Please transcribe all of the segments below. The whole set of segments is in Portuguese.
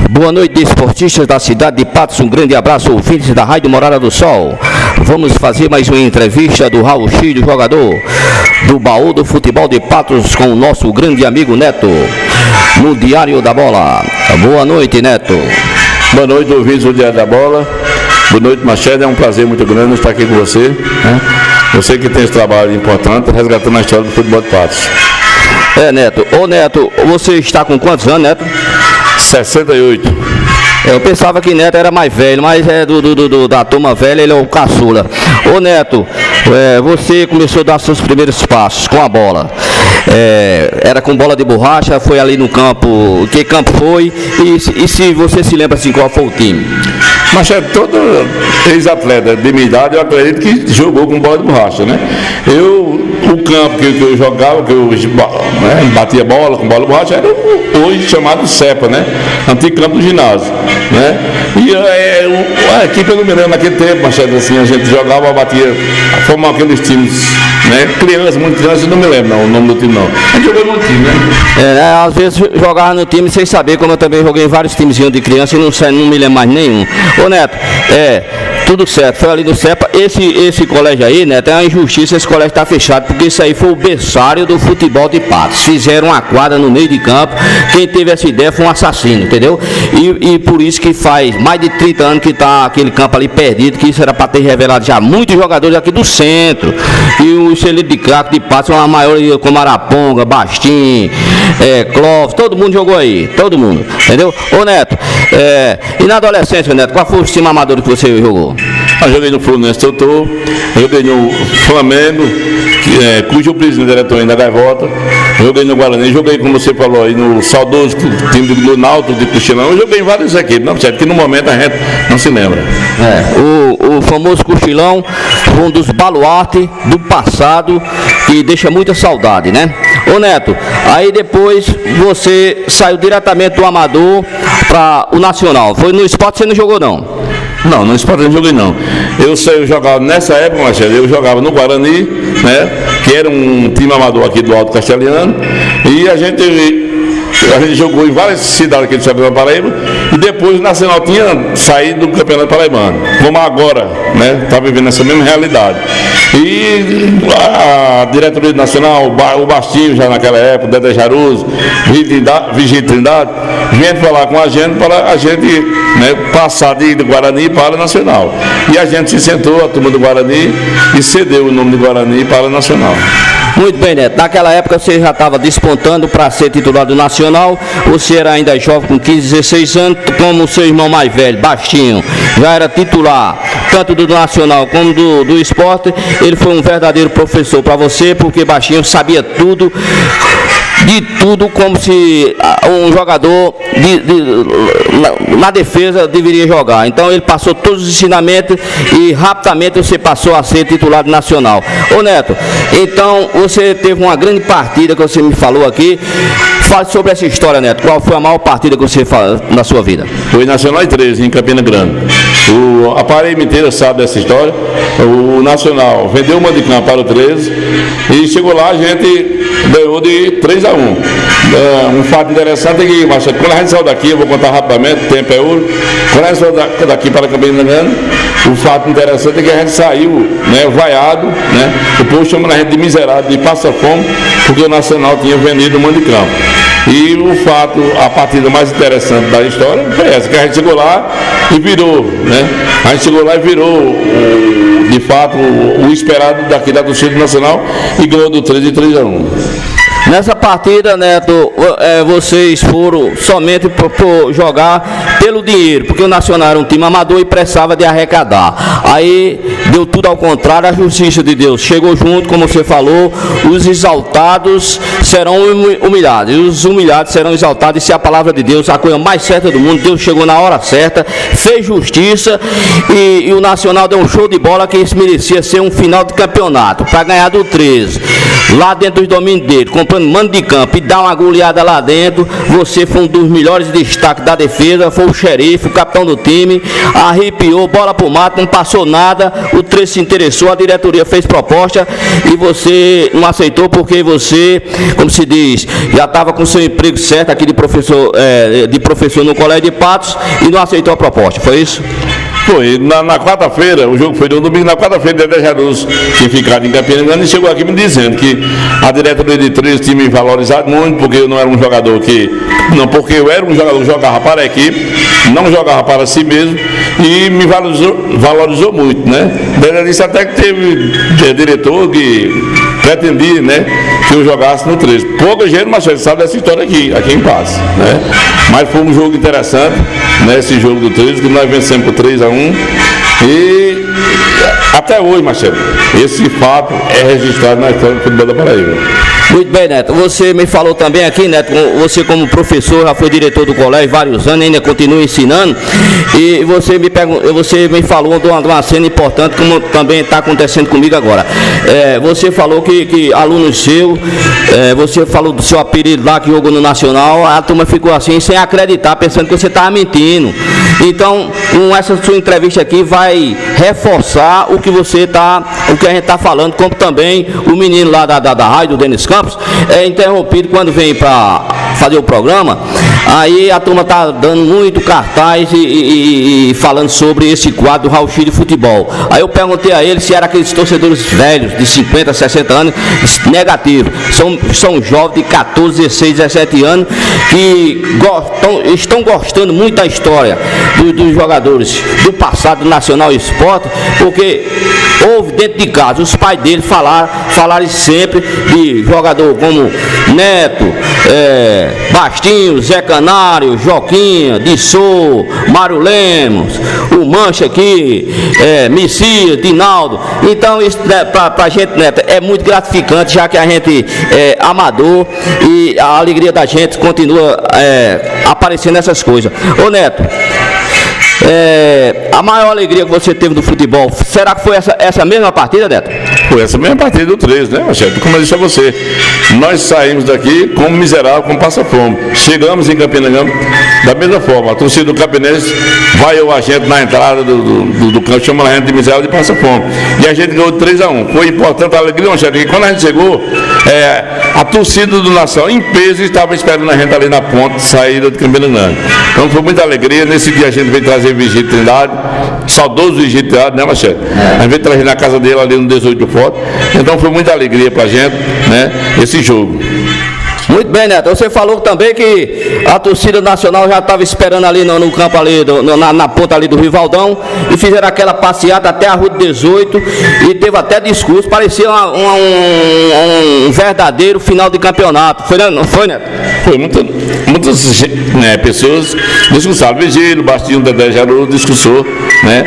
Boa noite, esportistas da cidade de Patos. Um grande abraço, ouvintes da Rádio Morada do Sol. Vamos fazer mais uma entrevista do Raul X, do jogador do Baú do Futebol de Patos, com o nosso grande amigo Neto, no Diário da Bola. Boa noite, Neto. Boa noite, ouvintes do Diário da Bola. Boa noite, Machado. É um prazer muito grande estar aqui com você, né? Você que tem esse trabalho importante, resgatando a história do futebol de Patos. Neto. Ô, Neto, você está com quantos anos, Neto? 68. Eu pensava que Neto era mais velho, mas é da turma velha, ele é o caçula. Ô, Neto, você começou a dar seus primeiros passos com a bola. Era com bola de borracha, foi ali no campo. Que campo foi? E se você se lembra assim, qual foi o time? Mas todo ex-atleta de minha idade, eu acredito que jogou com bola de borracha, né? O campo que eu jogava, que eu batia bola com bola de borracha, era hoje chamado CEPA, né? Antigo campo do ginásio, né? E a equipe, eu não me lembro naquele tempo, mas assim, a gente jogava, batia, formava aqueles times, né? Criança, muito criança, eu não me lembro não, o nome do time não. A gente jogou no time, né? Às vezes jogava no time sem saber, como eu também joguei em vários timezinhos de criança e não me lembro mais nenhum. Ô, Neto, tudo certo, foi ali no CEPA. Esse colégio aí, Neto, é uma injustiça, esse colégio está fechado, porque isso aí foi o berçário do futebol de Patos. Fizeram uma quadra no meio de campo, quem teve essa ideia foi um assassino, entendeu? E por isso que faz mais de 30 anos que está aquele campo ali perdido, que isso era para ter revelado já muitos jogadores aqui do centro. E o excelente de craque de Patos são a maioria, como Araponga, Bastim, Clóvis, todo mundo jogou aí, todo mundo, entendeu? Ô, Neto, e na adolescência, Neto, qual foi o time amador que você jogou? Eu joguei no Fluminense Totô, joguei no Flamengo, cujo presidente era Toninho da Gaivota, joguei no Guarani, joguei, como você falou aí, no saudoso time do Náutico de Cochilão, eu joguei em várias equipes, não certo, que no momento a gente não se lembra. O famoso Cochilão foi um dos baluartes do passado que deixa muita saudade, né? Ô, Neto, aí depois você saiu diretamente do amador para o nacional. Foi no esporte, você não jogou não? Não, no esporte eu não joguei não. Eu jogava nessa época, Marcelo, eu jogava no Guarani, né? Que era um time amador aqui do Alto Castelhano. E a gente jogou em várias cidades aqui do Estado da Paraíba. E depois o Nacional tinha saído do Campeonato Paraibano. Como agora, né? Está vivendo essa mesma realidade. E a diretoria do Nacional, o Bastinho já naquela época, o Dedé Jaruso, Vigílio Trindade, vieram falar com a gente para a gente, né, passar de Guarani para Nacional. E a gente se sentou, a turma do Guarani, e cedeu o nome do Guarani para Nacional. Muito bem, Neto. Naquela época você já estava despontando para ser titular do Nacional. Você era ainda jovem, com 15, 16 anos, como o seu irmão mais velho, Bastinho, já era titular, tanto do Nacional como do esporte. Ele foi um verdadeiro professor para você, porque Bastinho sabia tudo, de tudo, como se um jogador na defesa deveria jogar. Então ele passou todos os ensinamentos e rapidamente você passou a ser titular nacional. Ô, Neto, então você teve uma grande partida que você me falou aqui. Fale sobre essa história, Neto. Qual foi a maior partida que você faz na sua vida? Foi Nacional 13, em Campina Grande. A Paraíba inteira sabe dessa história. O Nacional vendeu uma de campo para o 13 e chegou lá, a gente ganhou de 3-1. Um fato interessante é que, Machado, quando a gente saiu daqui, eu vou contar rapidamente, o tempo é ouro. Quando a gente saiu daqui para Campina Grande, o fato interessante é que a gente saiu, né, vaiado, né? O povo chamando a gente de miserável, de passa-fome, porque o Nacional tinha vendido o mando de campo. E o fato, a partida mais interessante da história foi essa, que a gente chegou lá e virou, né? A gente chegou lá e virou, de fato, o esperado daqui da torcida nacional e ganhou do 3-1. Nessa partida, Neto, vocês foram somente por jogar pelo dinheiro, porque o Nacional era um time amador e precisava de arrecadar. Aí deu tudo ao contrário, a justiça de Deus chegou junto, como você falou, os exaltados serão humilhados, e os humilhados serão exaltados. Isso é a palavra de Deus, a coisa mais certa do mundo. Deus chegou na hora certa, fez justiça e o Nacional deu um show de bola que isso merecia ser um final de campeonato, para ganhar do 13, lá dentro dos domínios dele, comprando mando de campo e dar uma goleada lá dentro. Você foi um dos melhores destaques da defesa, foi o xerife, o capitão do time, arrepiou, bola pro mato, não passou nada, o 13 se interessou, a diretoria fez proposta e você não aceitou porque você, como se diz, já estava com seu emprego certo aqui de professor no Colégio de Patos e não aceitou a proposta, foi isso? Foi, na quarta-feira, o jogo foi no domingo, na quarta-feira, Dedé Jaruso, que ficava em Campina, e chegou aqui me dizendo que a diretoria de 13 tinha me valorizado muito, porque eu não era um jogador porque eu era um jogador que jogava para a equipe, não jogava para si mesmo, e me valorizou muito, né? Dedé disse até que teve diretor que pretendia, né, que eu jogasse no 13. Pouca gente, mas você sabe dessa história aqui em Paz, né? Mas foi um jogo interessante, né, esse jogo do 13, que nós vencemos por 3-1 e até hoje, Marcelo, esse fato é registrado na história do futebol da Paraíba. Muito bem, Neto. Você me falou também aqui, Neto, você como professor, já foi diretor do colégio vários anos, ainda continua ensinando, e você me falou de uma cena importante, como também está acontecendo comigo agora. Você falou que alunos seus, você falou do seu apelido lá que jogou no Nacional, a turma ficou assim, sem acreditar, pensando que você estava mentindo. Então, com essa sua entrevista aqui, vai reforçar o que a gente está falando, como também o menino lá da rádio, o Denis Campos, é interrompido quando vem para fazer o programa. Aí a turma está dando muito cartaz e falando sobre esse quadro do raio-x de futebol. Aí eu perguntei a ele se era aqueles torcedores velhos, de 50, 60 anos, negativo. São jovens de 14, 16, 17 anos que estão gostando muito da história dos jogadores do passado do Nacional Esporte, porque houve dentro de casa, os pais dele falaram sempre de jogador como Neto, Bastinho, Zé Canário, Joquinha, Dissô, Mário Lemos, o Mancha aqui, Messias, Dinaldo. Então isso, né, para a gente, Neto, é muito gratificante, já que a gente é amador e a alegria da gente continua aparecendo essas coisas. Ô Neto, a maior alegria que você teve do futebol, será que foi essa mesma partida, Neto? Foi essa mesma partida do 13, né, Marcelo? Como eu disse a você, nós saímos daqui como miserável, como passa-fome. Chegamos em Campina Grande da mesma forma. A torcida do Campinense vaiou a gente na entrada do campo, chamando a gente de miserável, de passa-fome. E a gente ganhou de 3-1. Foi importante a alegria, Marcelo, porque quando a gente chegou, a torcida do Nação, em peso, estava esperando a gente ali na ponte, saída de Campina Grande. Então foi muita alegria. Nesse dia a gente veio trazer Vigílio Trindade, saudoso Vigílio Trindade, né, Marcelo? A gente veio trazer na casa dele ali no 18 Foto. Então foi muita alegria pra gente, né, esse jogo. Muito bem, Neto. Você falou também que a torcida nacional já estava esperando ali no campo ali, na ponta ali do Rivaldão, e fizeram aquela passeada até a Rua 18 e teve até discurso, parecia um verdadeiro final de campeonato. Não foi, Neto? Foi, muitas pessoas discursaram. Vigílio, Bastinho, Dedé Jaruso discursou, né?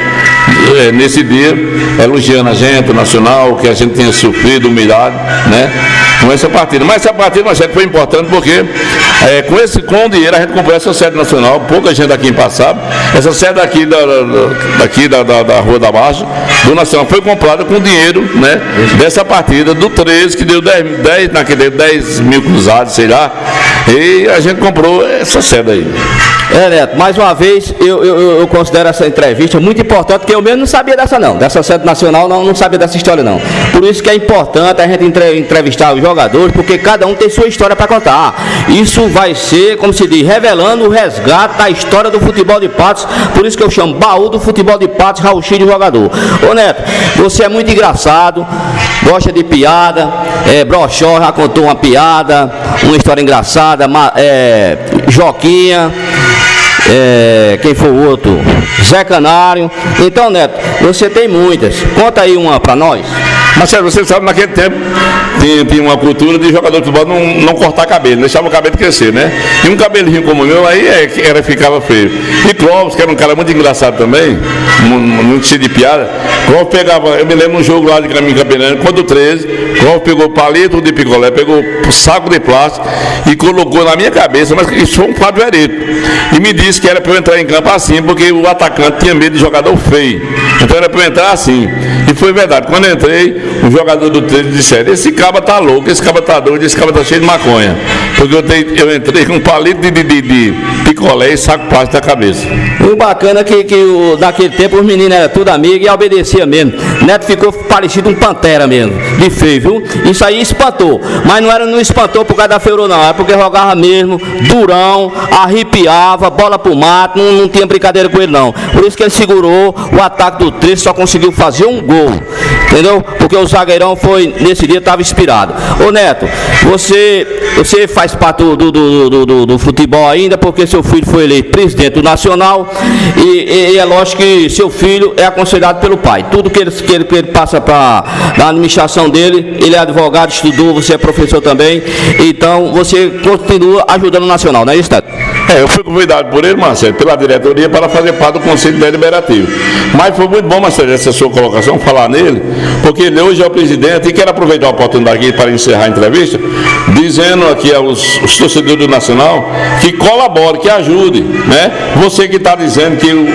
Nesse dia, elogiando a gente, o Nacional, que a gente tenha sofrido, humilhado, né? Com essa partida. Mas essa partida, Marcelo, foi importante porque com o dinheiro a gente comprou essa sede nacional, pouca gente aqui em Passado. Essa sede aqui da Rua da Baixa do Nacional foi comprada com dinheiro, né, dessa partida do 13, que deu 10 naquele 10 mil cruzados, sei lá, e a gente comprou essa sede aí. Neto, mais uma vez eu considero essa entrevista muito importante, porque eu mesmo não sabia dessa não, dessa sede nacional, não sabia dessa história não. Por isso que é importante a gente entrevistar os jogadores, porque cada um tem sua história para contar. Isso vai ser, como se diz, revelando o resgate da história do futebol de Patos, por isso que eu chamo Baú do Futebol de Patos, Raul X de jogador. Ô Neto, você é muito engraçado, gosta de piada, Brochó já contou uma piada, uma história engraçada, Joquinha, quem foi o outro? Zé Canário. Então, Neto, você tem muitas. Conta aí uma pra nós. Marcelo, você sabe, naquele tempo tinha uma cultura de jogador de futebol não cortar cabelo, deixava o cabelo crescer, né? E um cabelinho como o meu, aí ficava feio. E Clóvis, que era um cara muito engraçado também, muito cheio de piada, Clóvis pegava, eu me lembro um jogo lá de Caminho Cabelano, quando o 13, Clóvis pegou palito de picolé, pegou saco de plástico e colocou na minha cabeça, mas isso foi um quadro veredo. E me disse que era para eu entrar em campo assim, porque o atacante tinha medo de jogador feio. Então era para eu entrar assim. E foi verdade. Quando eu entrei, o jogador do 13 disseram: esse caba tá louco, esse caba tá doido, esse caba tá cheio de maconha. Porque eu entrei com um palito de picolé e saco plástico na cabeça. O bacana é que naquele tempo os meninos eram tudo amigos e obedeciam mesmo. Neto ficou parecido um pantera mesmo, de feio, viu? Isso aí espantou. Mas não espantou por causa da feirô, não. Era porque jogava mesmo, durão, arrepiava, bola pro mato, não tinha brincadeira com ele, não. Por isso que ele segurou o ataque do 13, só conseguiu fazer um gol. Entendeu? Porque o zagueirão nesse dia estava inspirado. Ô Neto, você faz parte do futebol ainda, porque seu filho foi eleito presidente do Nacional e é lógico que seu filho é aconselhado pelo pai. Tudo que ele passa para a administração dele, ele é advogado, estudou, você é professor também, então você continua ajudando o Nacional, não é isso, Neto? Eu fui convidado por ele, Marcelo, pela diretoria, para fazer parte do Conselho Deliberativo. Mas foi muito bom, Marcelo, essa sua colocação, falar nele, porque ele hoje é o presidente e quero aproveitar a oportunidade aqui para encerrar a entrevista, dizendo aqui aos torcedores do Nacional que colabore, que ajude, né? Você que está dizendo que o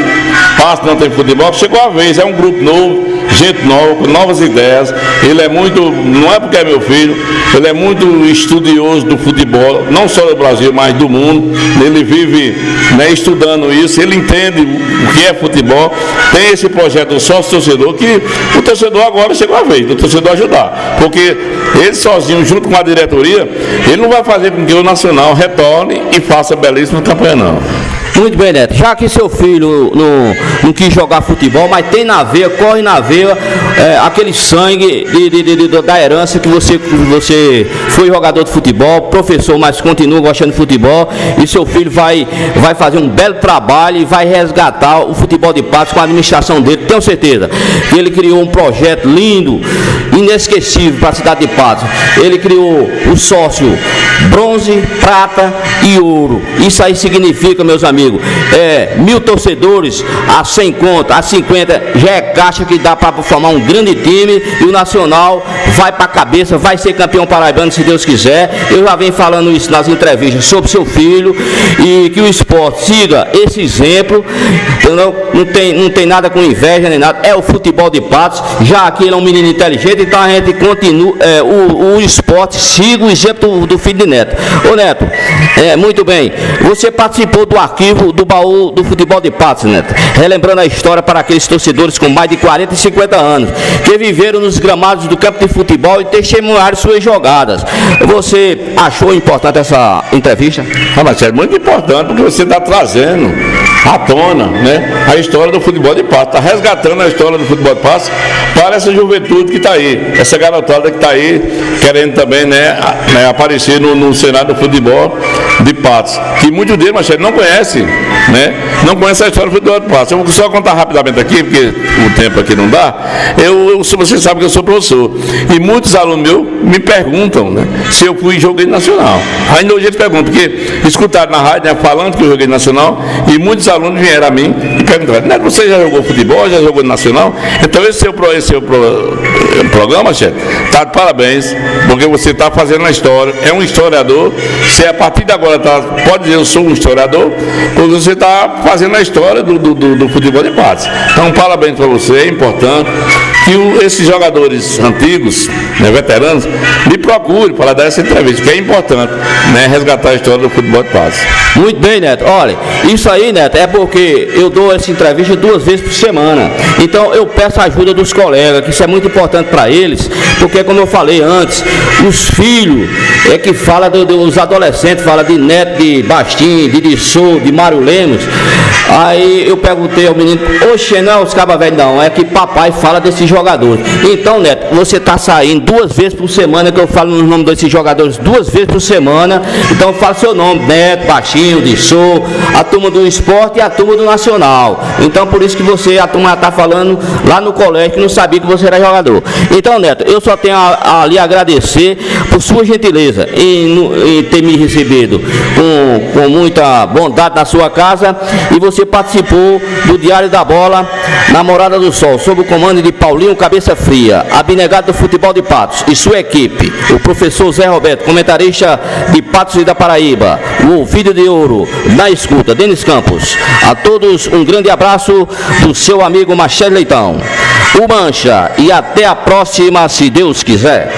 Patos não tem futebol, chegou a vez, é um grupo novo, gente nova, com novas ideias. Ele é muito, não é porque é meu filho, ele é muito estudioso do futebol, não só do Brasil, mas do mundo. Ele vive, né, estudando isso, ele entende o que é futebol, tem esse projeto do sócio-torcedor, que o torcedor agora chegou a vez, do torcedor ajudar, porque ele sozinho, junto com a diretoria, ele não vai fazer com que o Nacional retorne e faça belíssima campanha, não. Muito bem, Neto. Já que seu filho não quis jogar futebol, mas tem na veia, corre na veia, aquele sangue da herança que você foi jogador de futebol, professor, mas continua gostando de futebol, e seu filho vai fazer um belo trabalho e vai resgatar o futebol de Patos com a administração dele. Tenho certeza que ele criou um projeto lindo, inesquecível para a cidade de Patos. Ele criou o sócio bronze, prata e ouro. Isso aí significa, meus amigos, 1.000 torcedores a 100 conto, a 50 já é caixa que dá para formar um grande time, e o Nacional vai para a cabeça, vai ser campeão paraibano se Deus quiser. Eu já venho falando isso nas entrevistas sobre seu filho, e que o esporte siga esse exemplo, entendeu? Não tem nada com inveja nem nada, é o futebol de Patos, já que ele é um menino inteligente, então a gente continua, o esporte siga o exemplo do filho de Neto. Ô Neto, muito bem, você participou do arquivo do Baú do Futebol de Patos, Neto, relembrando a história para aqueles torcedores com mais de 40 e 50 anos, que viveram nos gramados do campo de futebol e testemunharam suas jogadas. Você achou importante essa entrevista? Mas é muito importante, porque você está trazendo à tona, né, a história do futebol de Patos, está resgatando a história do futebol de Patos para essa juventude que está aí, essa garotada que está aí, querendo também, né, aparecer no cenário do futebol de Patos, que muitos deles, mas não conhecem, né? Não conhece a história do futebol de Patos. Eu vou só contar rapidamente aqui, porque o tempo aqui não dá. Você sabe que eu sou professor, e muitos alunos meus me perguntam, né, se eu fui e joguei nacional. Ainda hoje eles perguntam, porque escutaram na rádio, né, falando que eu joguei nacional, e muitos alunos vieram a mim e perguntaram: Neto, você já jogou futebol, já jogou no Nacional? Então esse é o programa, chefe, tá de parabéns, porque você está fazendo a história, é um historiador. Você a partir de agora pode dizer: eu sou um historiador, porque você está fazendo a história do futebol de Patos. Então parabéns para você, é importante que esses jogadores antigos, né, veteranos, me procurem para dar essa entrevista, que é importante, né, resgatar a história do futebol de Patos. Muito bem, Neto. Olha, isso aí, Neto, é porque eu dou essa entrevista 2 vezes por semana. Então eu peço a ajuda dos colegas, que isso é muito importante para eles, porque como eu falei antes, os filhos é que fala dos adolescentes, fala de Neto, de Bastinho, de Dissou, de Mário Lemos. Aí eu perguntei ao menino: oxe, não, os cabas velhos não, é que papai fala desses jogadores. Então, Neto, você está saindo 2 vezes por semana, que eu falo o nome desses jogadores 2 vezes por semana. Então fala seu nome: Neto, Bastinho, Dissou, a turma do esporte e a turma do Nacional. Então por isso que a turma está falando lá no colégio, que não sabia que você era jogador. Então, Neto, eu só tenho a lhe agradecer por sua gentileza em ter me recebido com muita bondade na sua casa, e você participou do Diário da Bola na Morada do Sol, sob o comando de Paulinho Cabeça Fria, abnegado do futebol de Patos, e sua equipe, o professor Zé Roberto, comentarista de Patos e da Paraíba, o ouvido de ouro na escuta, Denis Campos. A todos um grande abraço do seu amigo Machado Leitão. O Mancha, e até a próxima, se Deus quiser.